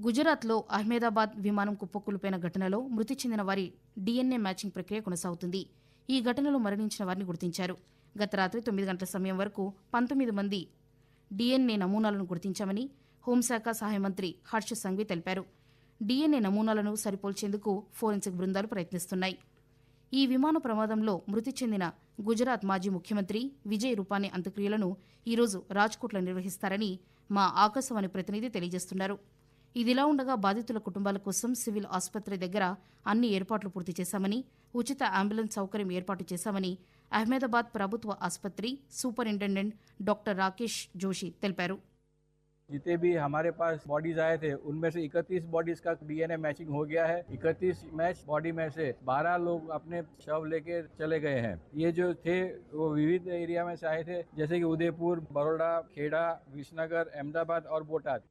గుజరాత్లో అహ్మదాబాద్ విమానం కుప్పకూలిపోయిన ఘటనలో మృతి చెందిన వారి డీఎన్ఏ మ్యాచింగ్ ప్రక్రియ కొనసాగుతుంది. ఈ ఘటనలో మరణించిన వారిని గుర్తించారు. గత రాత్రి 9 గంటల సమయం వరకు 19 మంది డీఎన్ఏ నమూనాలను గుర్తించామని హోంశాఖ సహాయ మంత్రి హర్ష్ సంఘవి తెలిపారు. డీఎన్ఏ నమూనాలను సరిపోల్చేందుకు ఫోరెన్సిక్ బృందాలు ప్రయత్నిస్తున్నాయి. ఈ విమాన ప్రమాదంలో మృతి చెందిన గుజరాత్ మాజీ ముఖ్యమంత్రి విజయ్ రూపానీ అంత్యక్రియలను ఈరోజు రాజ్కోట్లో నిర్వహిస్తారని మా ఆకాశవాణి ప్రతినిధి తెలియజేస్తున్నారు. ఇదిలా ఉండగా బాధితుల కుటుంబాల కోసం సివిల్ ఆసుపత్రి దగ్గర అన్ని ఏర్పాట్లు పూర్తి చేశామని, ఉచిత అంబులెన్స్ సౌకర్యం ఏర్పాటు చేశామని అహ్మదాబాద్ ప్రభుత్వ ఆసుపత్రి సూపరింటెండెంట్ డాక్టర్ రాకేష్ జోషి తెలిపారు. जितने भी हमारे पास बॉडीज आए थे उनमें से 31 बॉडीज का डीएनए मैचिंग हो गया है। 31 मैच बॉडी में से 12 लोग अपने शव लेके चले गए हैं। ये जो थे वो विविध एरिया में से आए थे, जैसे कि उदयपुर, बड़ौदा, खेड़ा, विसनगर, अहमदाबाद और बोटाद।